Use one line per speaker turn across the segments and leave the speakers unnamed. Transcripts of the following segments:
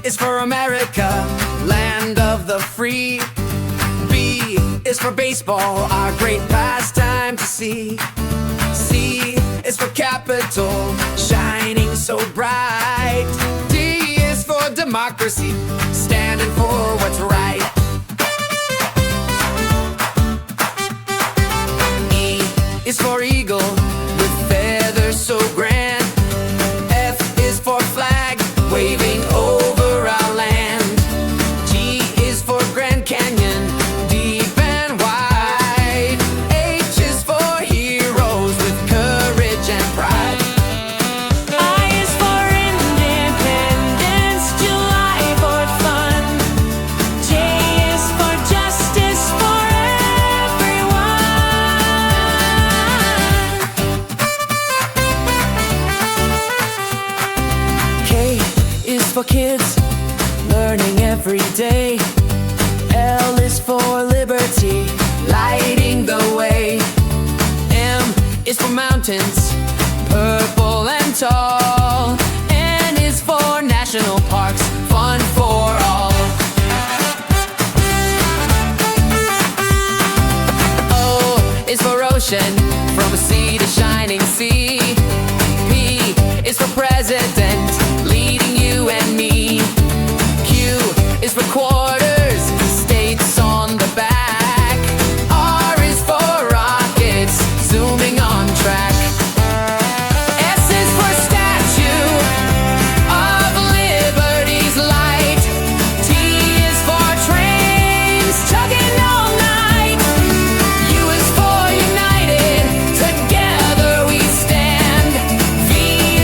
is for America, land of the free. B is for baseball, our great pastime to see. C is for capital, shining so bright. D is for democracy, standing for what's right. E is for eagle, with feathers so grand. F is for flag, waving over our land. G is for Grand Canyon, deep and wide. H is for heroes with courage and pride.
I is for independence, July 4th fun. J is for justice for everyone.
K is for kids, learning every day. L is for liberty, lighting the way. M is for mountains, purple and tall. N is for national parks, fun for all. O is for ocean, from sea to shining sea. P is for president, leading you and me. Q is for quarters, states on the back. R is for rockets, zooming on track. S is for statue of liberty's light. T is for trains, chugging all night. U is for united, together we stand. V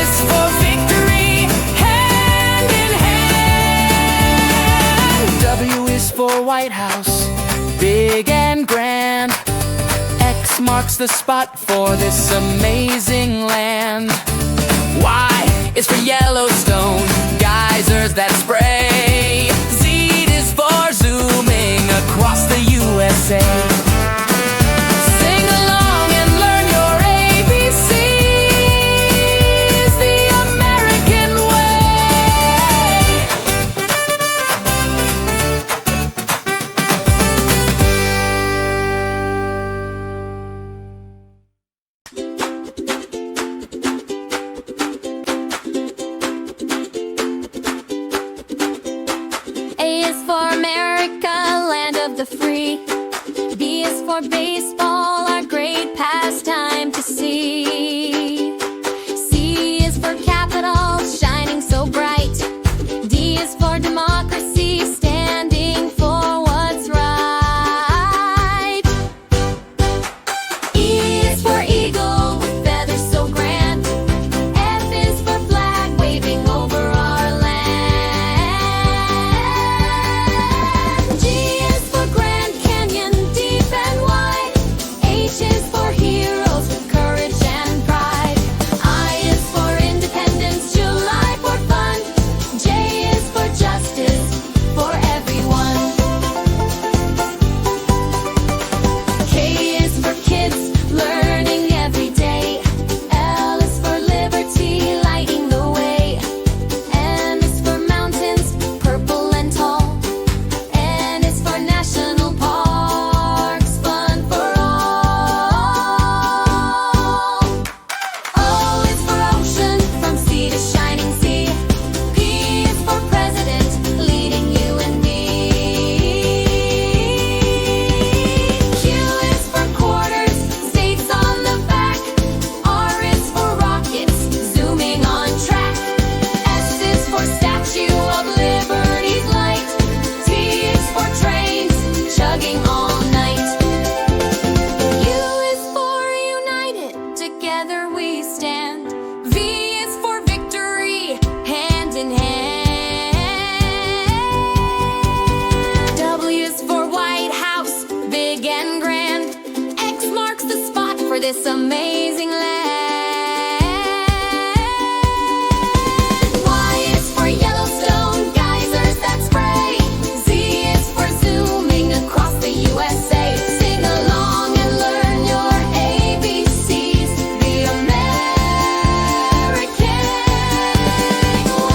is for victory, hand in hand. W is for White House, big and grand. X marks the spot for this amazing land. Y is for Yellowstone, geysers that spray. Z is for zooming across the USA. Sing along and learn your ABCs, the American way.
A is for America, land of the free. B is for baseball, our great pastime to see. C is for capital, shining so bright. D is for democracy, standing for what's right. E is for eagle, with feathers so grand. F is for flag, waving over our land. G is for Grand Canyon, deep and wide. H is for heroes with courage and pride. I is for independence, July 4th fun. J is for justice for everyone. K is for kids, learning every day. L is for liberty, lighting the way. M is for mountains, purple and tall. N is for national parks, fun for all. O is for ocean, from sea to shining sea. P is for president, leading you and me. Q is for quarters, states on the back. R is for rockets, zooming on track. S is for statue of liberty's light. T is for trains, chugging all night. U is for united, together we stand. V is for victory, hand in hand. W is for White House, big and grand. X marks the spot for this amazing land. Y is for Yellowstone, geysers that spray. Z is for zooming across the USA. Sing along and learn your ABCs, the American way.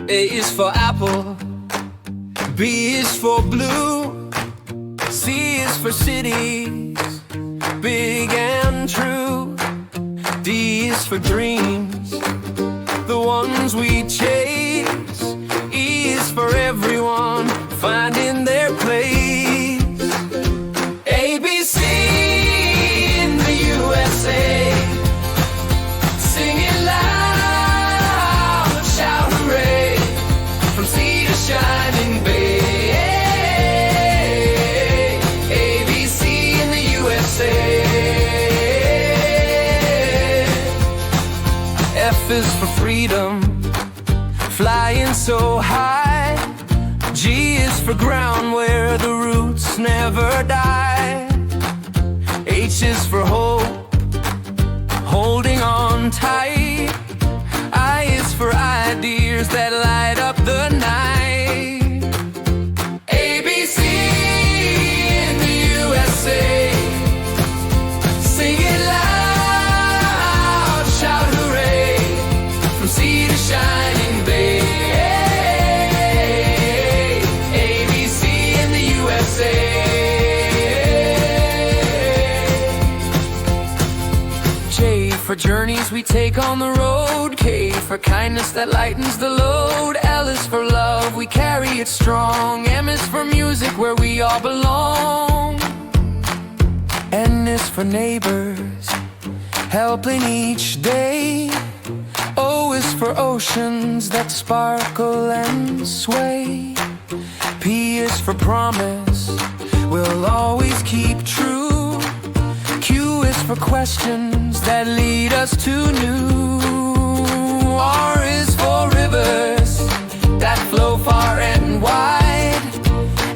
A is for apple, B is for blue, C is for cities, big and true. D is for dreams, the ones we chase. E is for everyone finding their place. A, B, C in the USA. Sing it loud, shout hooray, from sea to shining bay. A, B, C in the USA. F is for freedom, flying so high. G is for ground where the roots never die. H is for hope, holding on tight. I is for ideas that light up the night. A, B, C in the USA. Sing it loud, shout hooray, from sea to shining bay. A, B, C in the USA. J for journeys we take on the road. K for kindness that lightens the load. L is for love, we carry it strong. M is for music where we all belong. N is for neighbors, helping each day. O is for oceans that sparkle and sway. P is for promise, we'll always keep true. Q is for questions that lead us to new. R is for rivers that flow far and wide.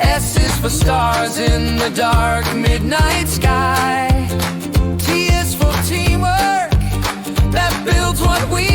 S is for stars in the dark midnight sky. T is for teamwork that builds what we